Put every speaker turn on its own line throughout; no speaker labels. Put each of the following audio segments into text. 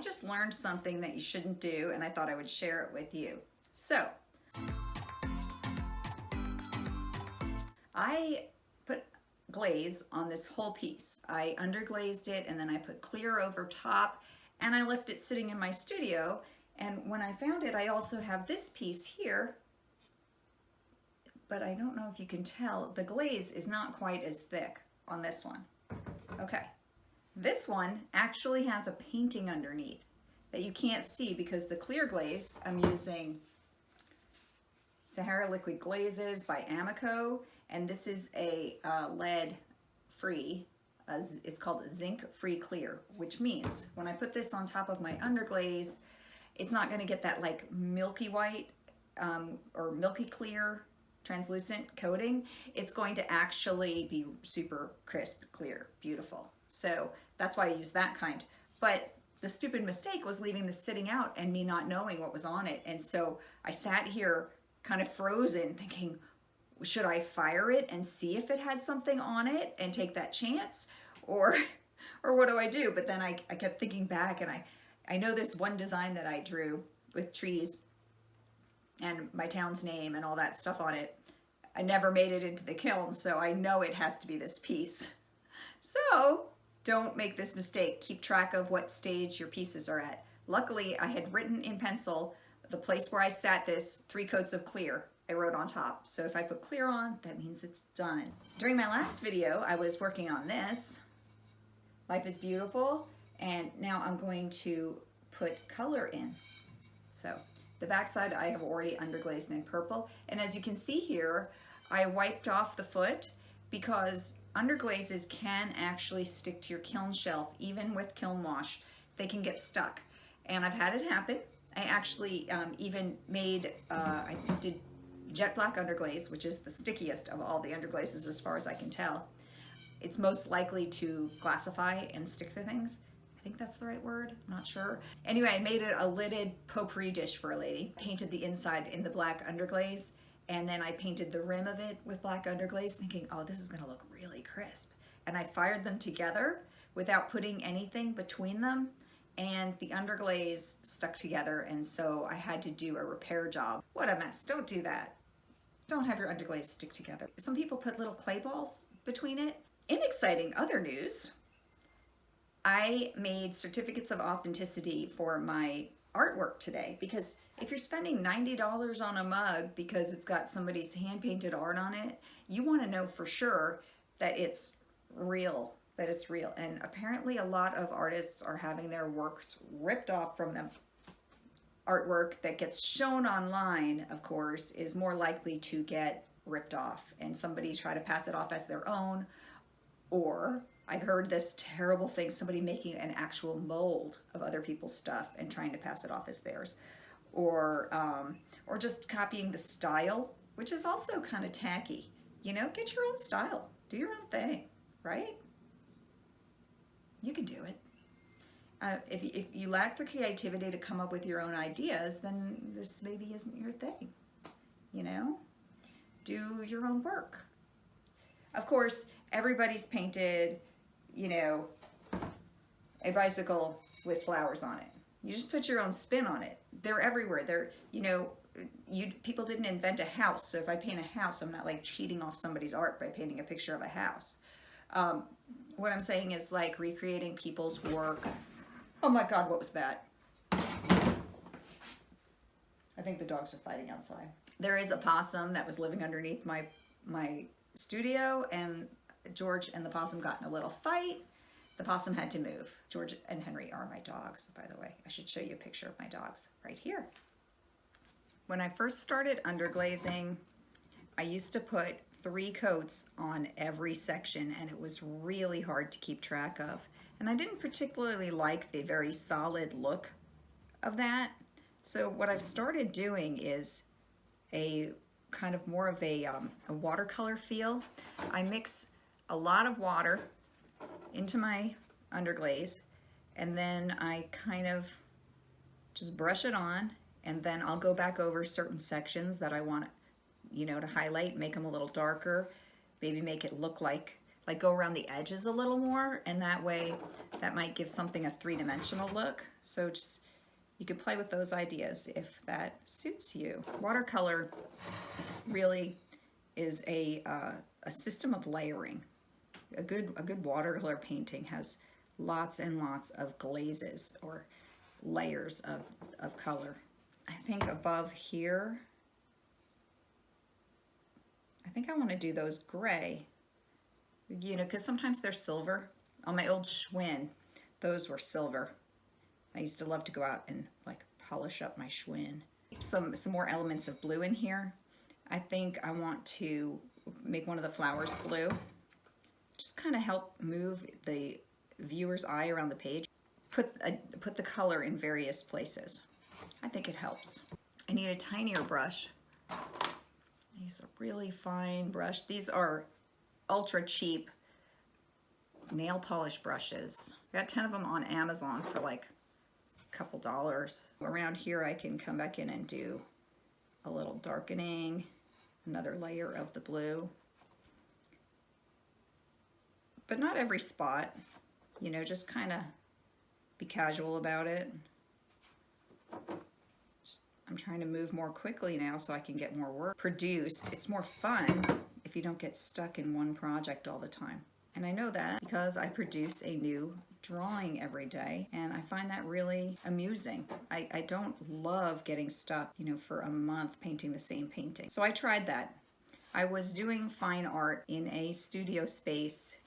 just learned something that you shouldn't do, and I thought I would share it with you. So, I put glaze on this whole piece. I underglazed it, and then I put clear over top, and I left it sitting in my studio. And when I found it, I also have this piece here, but I don't know if you can tell, the glaze is not quite as thick on this one. Okay, this one actually has a painting underneath that you can't see because the clear glaze, I'm using Sahara Liquid Glazes by Amaco, and this is a lead free, it's called Zinc Free Clear, which means when I put this on top of my underglaze, it's not going to get that like milky white or milky clear translucent coating. It's going to actually be super crisp, clear, beautiful. So that's why I use that kind. But the stupid mistake was leaving this sitting out and me not knowing what was on it. And so I sat here kind of frozen thinking, should I fire it and see if it had something on it and take that chance? Or what do I do? But then I kept thinking back, and I know this one design that I drew with trees and my town's name and all that stuff on it. I never made it into the kiln, so I know it has to be this piece. So don't make this mistake. Keep track of what stage your pieces are at. Luckily, I had written in pencil the place where I sat this 3 coats of clear. I wrote on top. So if I put clear on, that means it's done. During my last video, I was working on this. Life is Beautiful. And now I'm going to put color in. So the backside I have already underglazed in purple. And as you can see here, I wiped off the foot because underglazes can actually stick to your kiln shelf, even with kiln wash. They can get stuck. And I've had it happen. I actually even made, I did jet black underglaze, which is the stickiest of all the underglazes as far as I can tell. It's most likely to glassify and stick to things. I think that's the right word, I'm not sure. Anyway, I made it a lidded potpourri dish for a lady. Painted the inside in the black underglaze, and then I painted the rim of it with black underglaze thinking, oh, this is gonna look really crisp. And I fired them together without putting anything between them, and the underglaze stuck together, and so I had to do a repair job. What a mess, don't do that. Don't have your underglaze stick together. Some people put little clay balls between it. In exciting other news, I made certificates of authenticity for my artwork today, because if you're spending $90 on a mug because it's got somebody's hand-painted art on it, you want to know for sure that it's real, And apparently a lot of artists are having their works ripped off from them. Artwork that gets shown online, of course, is more likely to get ripped off and somebody try to pass it off as their own. Or I've heard this terrible thing, somebody making an actual mold of other people's stuff and trying to pass it off as theirs. Or just copying the style, which is also kind of tacky. You know, get your own style, do your own thing, right? You can do it. If you lack the creativity to come up with your own ideas, then this maybe isn't your thing, you know? Do your own work. Of course, everybody's painted, you know, a bicycle with flowers on it. You just put your own spin on it. They're everywhere. They're, you know, people didn't invent a house, so if I paint a house, I'm not like cheating off somebody's art by painting a picture of a house. What I'm saying is like recreating people's work. Oh my God, what was that? I think the dogs are fighting outside. There is a possum that was living underneath my studio, and George and the possum got in a little fight. The possum had to move. George and Henry are my dogs, by the way. I should show you a picture of my dogs right here. When I first started underglazing, I used to put 3 coats on every section, and it was really hard to keep track of. And I didn't particularly like the very solid look of that. So what I've started doing is a kind of more of a watercolor feel. I mix a lot of water into my underglaze, and then I kind of just brush it on, and then I'll go back over certain sections that I want, you know, to highlight, make them a little darker, maybe make it look like go around the edges a little more, and that way that might give something a 3-dimensional look. So just, you can play with those ideas if that suits you. Watercolor really is a system of layering. A good watercolor painting has lots and lots of glazes or layers of color. I think above here, I think I want to do those gray, you know, because sometimes they're silver. On my old Schwinn, those were silver. I used to love to go out and like polish up my Schwinn. Some more elements of blue in here. I think I want to make one of the flowers blue. Just kind of help move the viewer's eye around the page. Put the color in various places. I think it helps. I need a tinier brush. Use a really fine brush. These are ultra cheap nail polish brushes. I got 10 of them on Amazon for like a couple dollars. Around here I can come back in and do a little darkening, another layer of the blue. But not every spot, you know, just kind of be casual about it. I'm trying to move more quickly now so I can get more work produced. It's more fun if you don't get stuck in one project all the time. And I know that because I produce a new drawing every day, and I find that really amusing. I don't love getting stuck, you know, for a month painting the same painting. So I tried that. I was doing fine art in a studio space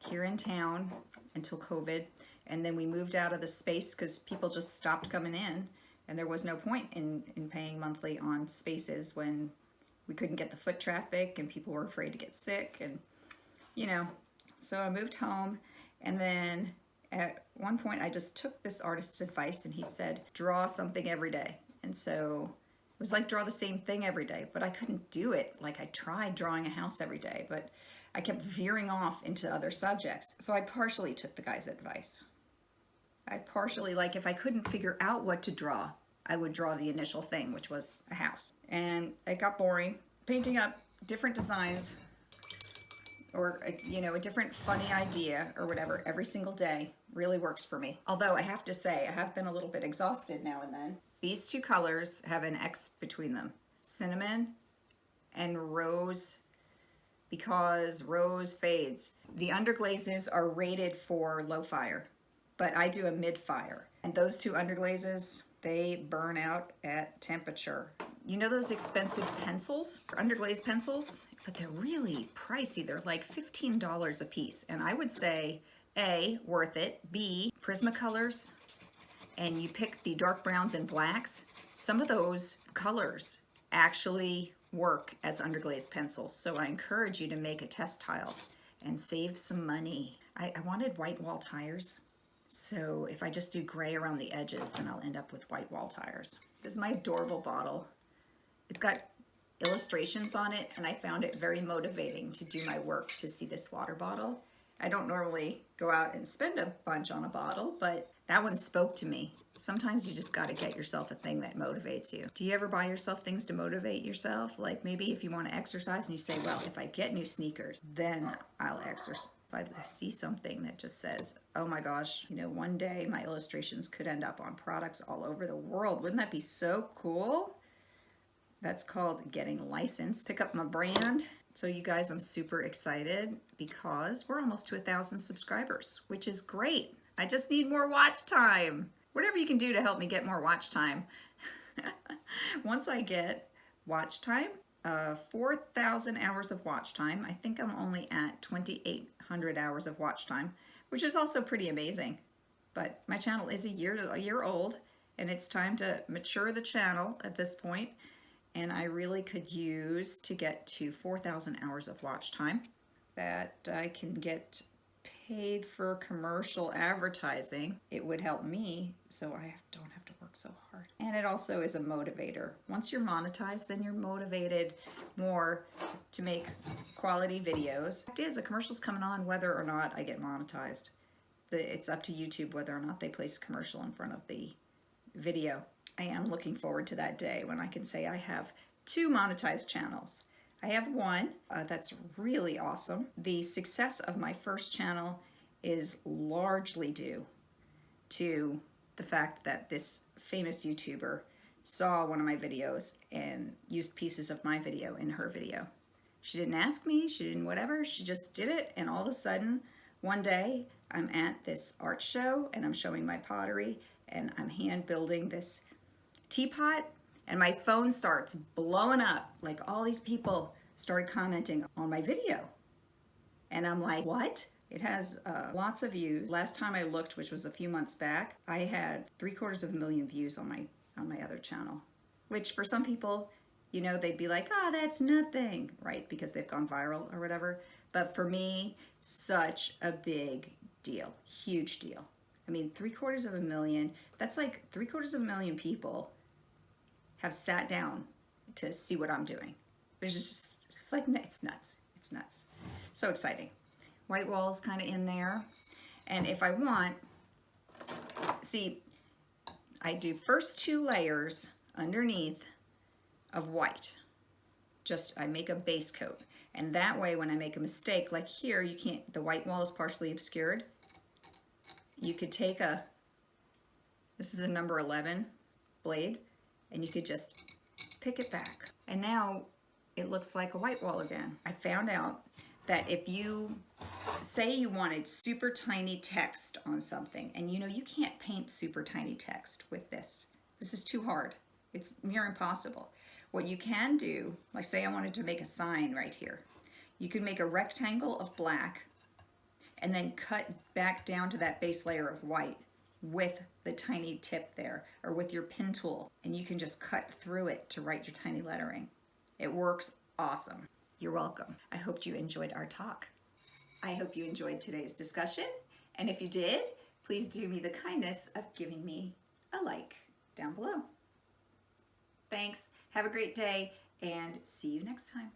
here in town until COVID, and then we moved out of the space because people just stopped coming in, and there was no point in paying monthly on spaces when we couldn't get the foot traffic and people were afraid to get sick, and you know. So I moved home, and then at one point I just took this artist's advice, and he said draw something every day. And so it was like draw the same thing every day, but I couldn't do it. Like I tried drawing a house every day, but I kept veering off into other subjects. So I partially took the guy's advice. I partially, like if I couldn't figure out what to draw, I would draw the initial thing, which was a house. And it got boring. Painting up different designs or, you know, a different funny idea or whatever every single day really works for me. Although I have to say, I have been a little bit exhausted now and then. These two colors have an X between them. Cinnamon and rose, because rose fades. The underglazes are rated for low fire, but I do a mid fire. And those two underglazes, they burn out at temperature. You know those expensive pencils, underglaze pencils? But they're really pricey. They're like $15 a piece. And I would say, A, worth it. B, Prismacolors, and you pick the dark browns and blacks. Some of those colors actually work as underglaze pencils. So I encourage you to make a test tile and save some money. I wanted white wall tires. So if I just do gray around the edges, then I'll end up with white wall tires. This is my adorable bottle. It's got illustrations on it, and I found it very motivating to do my work to see this water bottle. I don't normally go out and spend a bunch on a bottle, but that one spoke to me. Sometimes you just got to get yourself a thing that motivates you. Do you ever buy yourself things to motivate yourself? Like maybe if you want to exercise and you say, well, if I get new sneakers, then I'll exercise. If I see something that just says, oh my gosh, you know, one day my illustrations could end up on products all over the world. Wouldn't that be so cool? That's called getting licensed. Pick up my brand. So you guys, I'm super excited because we're almost to 1,000 subscribers, which is great. I just need more watch time. Whatever you can do to help me get more watch time. Once I get watch time, 4,000 hours of watch time, I think I'm only at 2,800 hours of watch time, which is also pretty amazing. But my channel is a year old, and it's time to mature the channel at this point. And I really could use to get to 4,000 hours of watch time that I can get paid for commercial advertising. It would help me so I don't have to work so hard. And it also is a motivator. Once you're monetized, then you're motivated more to make quality videos. The fact is, a commercial's coming on whether or not I get monetized. It's up to YouTube whether or not they place a commercial in front of the video. I am looking forward to that day when I can say I have 2 monetized channels. I have one that's really awesome. The success of my first channel is largely due to the fact that this famous YouTuber saw one of my videos and used pieces of my video in her video. She didn't ask me, she didn't whatever, she just did it, and all of a sudden, one day, I'm at this art show and I'm showing my pottery and I'm hand building this teapot, and my phone starts blowing up. Like, all these people started commenting on my video. And I'm like, what? It has lots of views. Last time I looked, which was a few months back, I had 750,000 views on my other channel, which for some people, you know, they'd be like, oh, that's nothing, right? Because they've gone viral or whatever. But for me, such a big deal, huge deal. I mean, 750,000, that's like 750,000 people have sat down to see what I'm doing. It's like, it's nuts. It's nuts. So exciting. White wall's kind of in there. And if I want, see, I do first 2 layers underneath of white. Just, I make a base coat. And that way, when I make a mistake, like here, you can't, the white wall is partially obscured. You could take this is a number 11 blade, and you could just pick it back. And now it looks like a white wall again. I found out that if you say you wanted super tiny text on something, and you know you can't paint super tiny text with this. This is too hard. It's near impossible. What you can do, like say I wanted to make a sign right here. You can make a rectangle of black and then cut back down to that base layer of white with the tiny tip there, or with your pen tool, and you can just cut through it to write your tiny lettering. It works awesome. You're welcome. I hope you enjoyed our talk. I hope you enjoyed today's discussion, and if you did, please do me the kindness of giving me a like down below. Thanks. Have a great day, and see you next time.